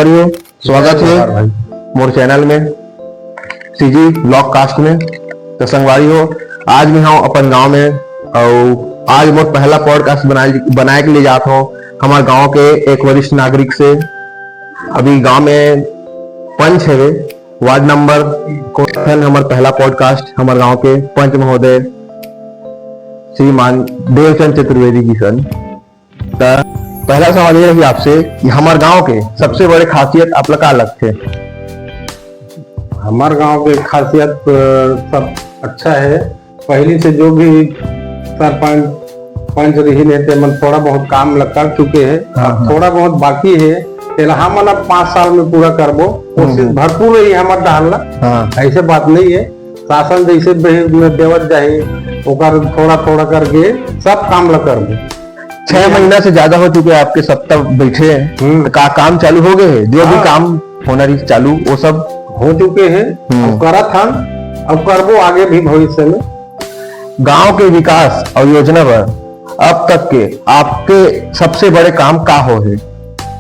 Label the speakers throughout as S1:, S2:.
S1: संगवारी हो, स्वागत है मोर चैनल में सीजी ब्लॉग कास्ट में। तो संगवारी हो, आज भी हम अपन गांव में और आज मोर पहला पॉडकास्ट बनाए के लिए जाता हूँ हमारे गांव के एक वरिष्ठ नागरिक से। अभी गांव में पंच है, वार्ड नंबर को हमारा पहला पॉडकास्ट हमारे गांव के पंच महोदय श्रीमान देवचंद चतुर्वेदी जी सन। पहला सवाल ये रही आपसे कि हमारे गांव के सबसे बड़े खासियत आप लोग का लगते?
S2: हमारे गांव के खासियत सब अच्छा है। पहले से जो भी सरपंच पंच रही लेते मन थोड़ा बहुत काम कर चुके हैं, थोड़ा बहुत बाकी है। हम अब 5 साल में पूरा करबो, कोशिश भरपूर रही हमारे डालना। ऐसे बात नहीं है, शासन जैसे देवत जाए ओकर थोड़ा थोड़ा करके सब काम ला करबो।
S1: 6 महीना से ज्यादा हो चुके आपके सप्ताह बैठे हैं, का काम चालू हो गए हैं? जो भी काम होना रही चालू वो सब
S2: हो चुके हैं, करत हम अब करबो आगे भी भविष्य में।
S1: गांव के विकास और योजना पर अब तक के आपके सबसे बड़े काम का हो है?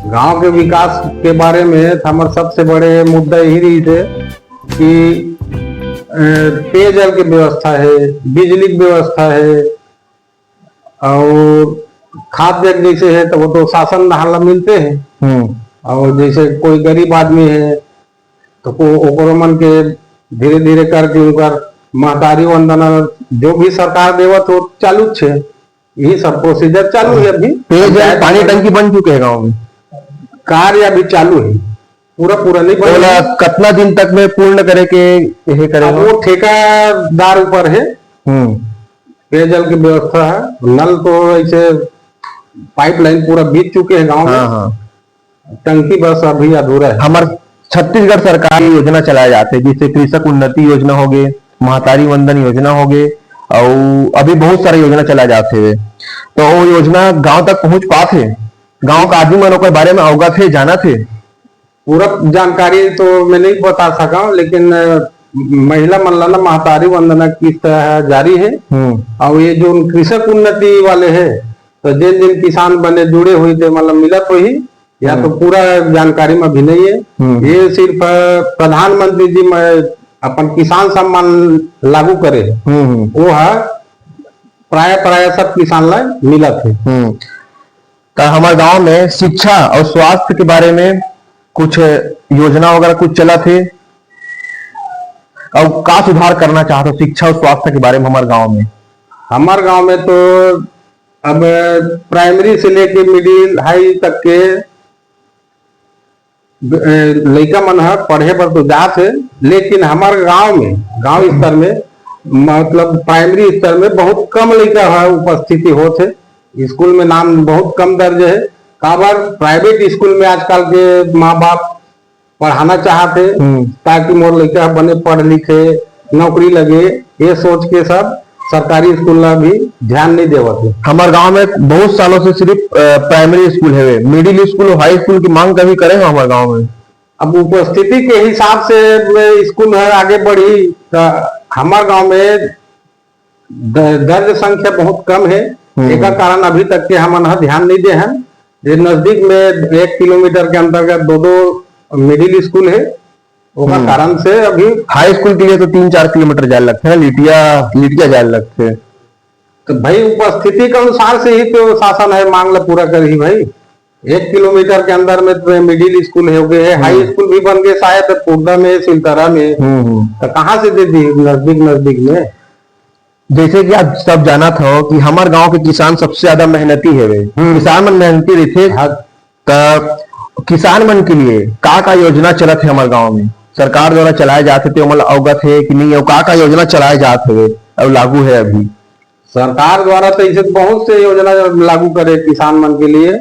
S2: गांव के विकास के बारे में हमारे सबसे बड़े मुद्दा यही रही थे कि पेयजल की व्यवस्था है, बिजली की व्यवस्था है और खाद्य जैसे है तो वो तो शासन नहाला मिलते हैं। और जैसे कोई गरीब आदमी है तो ओकरो मन के धीरे धीरे करके उनकर महतारी वंदना जो भी सरकार देवत हो चालू छे, यही सब प्रोसीजर चालू है। अभी
S1: पेयजल पानी टंकी बन चुके हैं गाँव में,
S2: कार्य अभी चालू है, पूरा नहीं बना।
S1: कितना दिन तक में पूर्ण करे के यही करेगा?
S2: वो ठेकेदार ऊपर है। पेयजल की व्यवस्था है, नल तो ऐसे पाइपलाइन पूरा बीत चुके हैं गांव में। टंकी बस अभी अधूरा है।
S1: हमारे छत्तीसगढ़ सरकार योजना चलाए जाते हैं, जिससे कृषक उन्नति योजना हो गए, महतारी वंदन योजना हो गए और अभी बहुत सारे योजना चलाए जाते हैं। तो वो योजना गांव तक पहुंच पाते, गांव का आदमी मनों के बारे में अवगत है, जाना थे?
S2: पूरा जानकारी तो मैं नहीं बता सका, लेकिन महिला मल्लाना महतारी वंदना किस्त जारी है। और ये जो कृषक उन्नति वाले है तो जिन जिन किसान बने जुड़े हुए थे मतलब मिलत हो ही, या तो पूरा जानकारी में भी नहीं है। ये सिर्फ प्रधानमंत्री जी में अपन किसान सम्मान लागू करे, वो है प्राय सब किसान ला मिलत है।
S1: तो हमारे गांव में शिक्षा और स्वास्थ्य के बारे में कुछ योजना वगैरह कुछ चला थे और का सुधार करना चाहते हो शिक्षा और स्वास्थ्य के बारे में हमारे गांव में?
S2: हमारे गांव में तो अब प्राइमरी से लेके मिडिल हाई तक के लड़का मन है पढ़े पर तो जात है, लेकिन हमारे गांव में गांव स्तर में मतलब प्राइमरी स्तर में बहुत कम लड़का है उपस्थिति होते। स्कूल में नाम बहुत कम दर्ज है। काबर प्राइवेट स्कूल में आजकल के माँ बाप पढ़ाना चाहते ताकि मोर लड़का बने पढ़ लिखे नौकरी लगे, ये सोच के सब सरकारी स्कूल में भी ध्यान नहीं देवते।
S1: हमारे गांव में बहुत सालों से सिर्फ प्राइमरी स्कूल है, मिडिल स्कूल और हाई स्कूल की मांग कभी करे हो हमारे गांव में?
S2: अब उपस्थिति के हिसाब से स्कूल है आगे बढ़ी तो हमारे गांव में दर्ज संख्या बहुत कम है। एक कारण अभी तक के हम ध्यान नहीं दे हैं। ये नजदीक में 1 किलोमीटर के अंतर्गत 2 मिडिल स्कूल है, उसका कारण से अभी
S1: हाई स्कूल के लिए तो 3-4 किलोमीटर जाए लगते हैं, लिटिया जाए लगते हैं।
S2: तो भाई उपस्थिति के अनुसार से ही तो शासन है मांग ला पूरा कर ही भाई। 1 किलोमीटर के अंदर में तो मिडिल स्कूल हो गए है, हाई स्कूल भी बन गए शायद पुर्दा में सिलतरा में, तो कहाँ से दे दी नजदीक में।
S1: जैसे कि आप सब जाना था कि हमारे गांव के किसान सबसे ज्यादा मेहनती है, किसान मन मेहनती रहते। तो किसान मन के लिए का योजना चलत है हमारे गांव में, सरकार द्वारा चलाए जाते थे, मतलब अवगत है कि नहीं? का योजना चलाए जाते हुए और लागू है अभी?
S2: सरकार द्वारा तो ऐसे बहुत से योजना लागू करे किसान मन के लिए,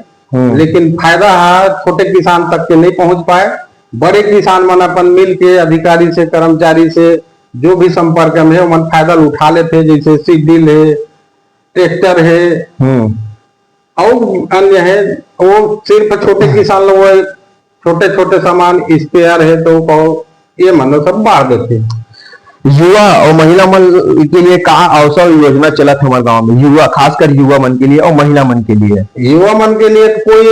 S2: लेकिन फायदा है छोटे किसान तक के नहीं पहुंच पाए। बड़े किसान मन अपन मिल के अधिकारी से कर्मचारी से जो भी संपर्क में है मन फायदा उठा लेते, जैसे सीडील है, ट्रैक्टर है और अन्य है। वो सिर्फ छोटे किसान लोग छोटे छोटे सामान स्पेयर है तो ये मानो सब बांट देते।
S1: युवा और महिला मन के लिए का अवसर योजना चला था हमारे गांव में? युवा खासकर युवा मन के लिए और महिला मन के लिए?
S2: युवा मन के लिए कोई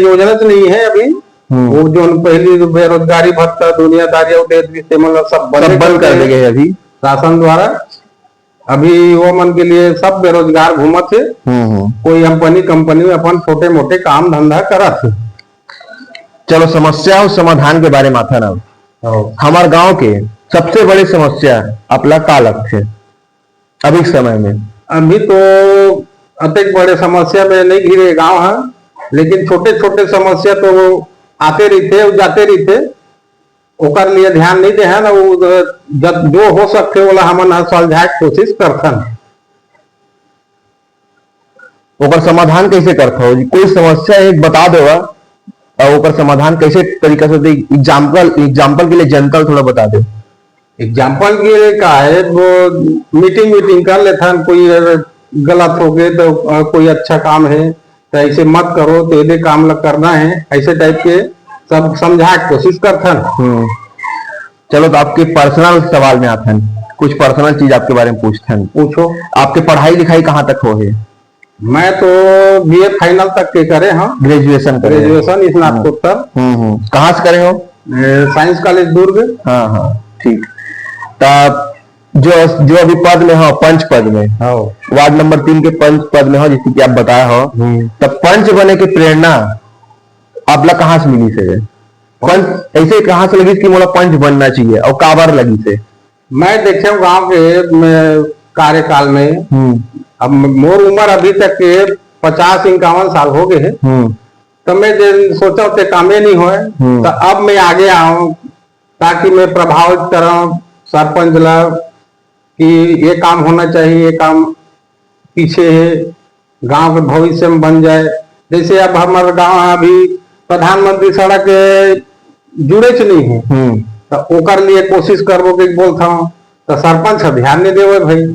S2: योजना तो नहीं है अभी, वो जो पहली बेरोजगारी भत्ता दुनियादारी और मतलब सब
S1: बंद कर देंगे अभी
S2: शासन द्वारा। अभी वो मन के लिए सब बेरोजगार घूमत है। कोई कंपनी में अपन छोटे मोटे काम धंधा करत है।
S1: चलो समस्या और समाधान के बारे में आता ना। हमारे गांव के सबसे बड़ी समस्या अपना का लगते है अभी समय में?
S2: अभी तो अतिक बड़े समस्या में नहीं घिरे गांव है, लेकिन छोटे छोटे समस्या तो आते रहते और जाते रहते, ओकर लिए ध्यान नहीं दे है ना। वो जब जो हो सकते वाला हमन सुलझाए कोशिश करथन।
S1: ओकर समाधान कैसे करते हो? कोई समस्या एक बता देवा और ओकर समाधान कैसे तरीका से एग्जाम्पल के लिए जनता थोड़ा बता दे।
S2: एग्जाम्पल के लिए का है वो मीटिंग कर लेते। कोई गलत हो गए तो कोई अच्छा काम है तो ऐसे मत करो, तो ये काम लग करना है, ऐसे टाइप के सब समझा कोशिश करथन।
S1: चलो तो आपके पर्सनल सवाल में आते हैं, कुछ पर्सनल चीज आपके बारे में पूछते हैं।
S2: पूछो।
S1: आपके पढ़ाई लिखाई कहाँ तक हो है?
S2: मैं तो बीए फाइनल तक के करे। हाँ,
S1: ग्रेजुएशन
S2: स्नातकोत्तर।
S1: कहाँ से करे हो?
S2: साइंस कॉलेज दुर्ग।
S1: हाँ ठीक। तब जो अभी पद में हो, पंच पद में, वार्ड नंबर 3 के पंच पद में हो, जैसे कि आप बताया हो, तब पंच बने की प्रेरणा आपला कहाँ से मिली से? पंच ऐसे कहाँ से लगी कि मोला पंच बनना चाहिए और काबर लगी से? मैं
S2: देखे गांव के कार्यकाल में, अब मोर उम्र अभी तक के 50-51 साल हो गए है, तो मैं सोचा उसे कामे नहीं होए, तो अब मैं आगे आऊं ताकि मैं प्रभावित करूं सरपंच ला कि ये काम होना चाहिए, ये काम पीछे है, गांव के भविष्य में बन जाए। जैसे अब हमारे गांव अभी प्रधानमंत्री सड़क जुड़े नहीं है, तो ओकर लिए कोशिश करबो कि बोलता हूँ, तो सरपंच ध्यान नहीं देवे भाई।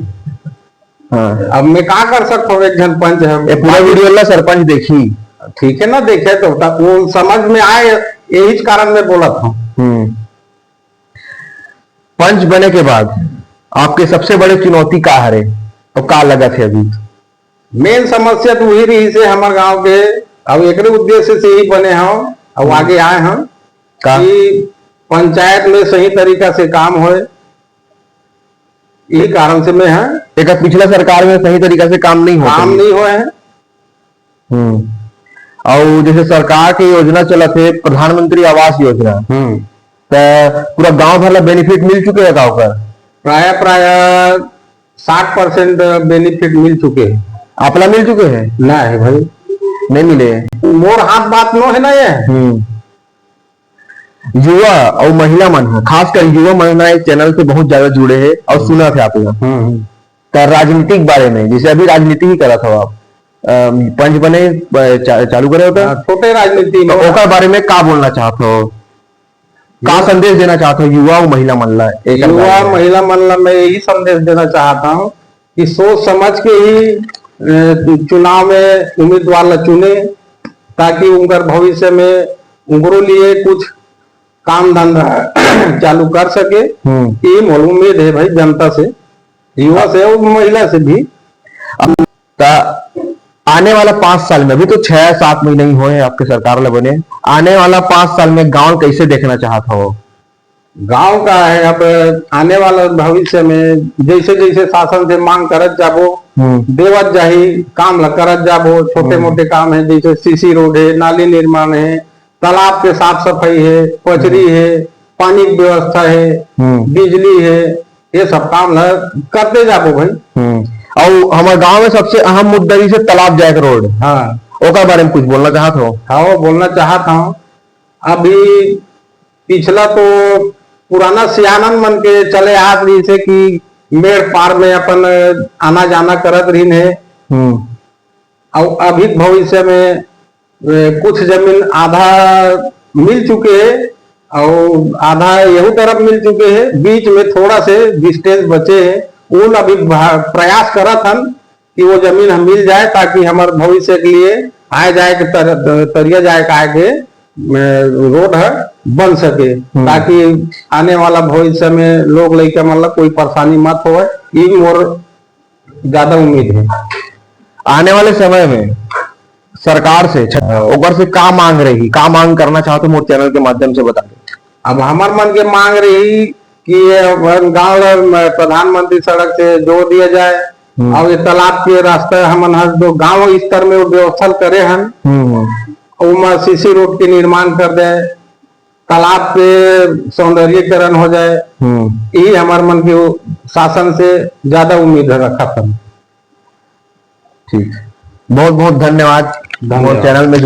S2: हाँ। अब मैं क्या कर सकता हूँ? एक जन पंच है,
S1: पूरा वीडियो ला सरपंच देखी,
S2: ठीक है ना, देखे तो वो समझ में आए, यही कारण मैं बोला था।
S1: पंच बने के बाद आपके सबसे बड़ी चुनौती का है और का लगा थे? अभी
S2: मेन समस्या तो वही रही से हमारे गांव के, अब एक उद्देश्य से ही बने हम और आगे आए हम कि पंचायत में सही तरीका से काम होए, यही कारण से मैं है।
S1: एक पिछला सरकार में सही तरीका से काम नहीं
S2: हुआ है।
S1: और जैसे सरकार की योजना चला थे प्रधानमंत्री आवास योजना, तो पूरा गांव भर बेनिफिट मिल चुके हैं गांव का?
S2: प्राय 60% बेनिफिट मिल चुके हैं।
S1: आपला मिल चुके हैं?
S2: नहीं भाई,
S1: नहीं मिले।
S2: मोर हाथ बात नो है ना ये।
S1: युवा और महिला मन हो, खासकर युवा महिला इस चैनल से बहुत ज्यादा जुड़े हैं और सुना थे आप लोग। तो राजनीतिक बारे में, जैसे अभी राजनीति ही करा था आप, पंच बने चालू करे होता
S2: छोटे राजनीति में,
S1: तो बारे में क्या बोलना चाहते हो, क्या संदेश देना चाहते हो युवा और महिला मन ला?
S2: युवा महिला मन ला मैं यही संदेश देना चाहता हूँ कि सोच समझ के ही चुनाव में उम्मीदवार ला चुने, ताकि उनका भविष्य में उनको लिए कुछ काम धंधा चालू कर सके। ये उम्मीद है भाई जनता से, युवा से और महिला से भी।
S1: आने वाला 5 साल में, अभी तो 6-7 महीने ही हुए आपके सरकार ले बने, आने वाला 5 साल में गांव कैसे देखना चाहता हो?
S2: गांव का है अब आने वाला भविष्य में जैसे जैसे शासन से मांग करत जाबो, देवत जाही, काम ला करत जाबो। छोटे मोटे काम है, जैसे सीसी रोड है, नाली निर्माण है, तालाब के साफ सफाई है, पचरी है, पानी की व्यवस्था है, बिजली है, ये सब काम ला करते जाबो भाई।
S1: और हमारे गांव में सबसे अहम मुद्दा से तालाब जाए रोड।
S2: हाँ,
S1: ओकर बारे में कुछ बोलना चाहता हो?
S2: हाँ, बोलना चाहता हूँ। अभी पिछला तो पुराना सियानन मन के चले हाथ रही से कि मेड़ पार में अपन आना जाना करत रही है। और अभी भविष्य में कुछ जमीन आधा मिल चुके हैं और आधा यही तरफ मिल चुके हैं, बीच में थोड़ा से डिस्टेंस बचे हैं। उन अभी प्रयास करा था कि वो जमीन हम मिल जाए, ताकि हमारे भविष्य के लिए आए जाए के तरिया जाए के आगे रोड है बन सके, ताकि आने वाला भविष्य में लोग लेके मतलब कोई परेशानी मत हो। ये मोर ज्यादा उम्मीद है।
S1: आने वाले समय में सरकार से ओकर से का मांग रही, का मांग करना चाहते मोर चैनल के माध्यम से बता दे।
S2: अब हमार मन के मांग रही कि ये गांव प्रधानमंत्री सड़क से जोड़ दिया जाए और ये तालाब के रास्ते हमन हर जो गांव स्तर में वो व्यवस्था करे हन उमा सीसी रोड के निर्माण कर दे, तालाब पे सौंदर्यीकरण हो जाए, यही हमारे मन के शासन से ज्यादा उम्मीद रखा था।
S1: ठीक, बहुत बहुत धन्यवाद।
S2: धन्यवाद।
S1: चैनल में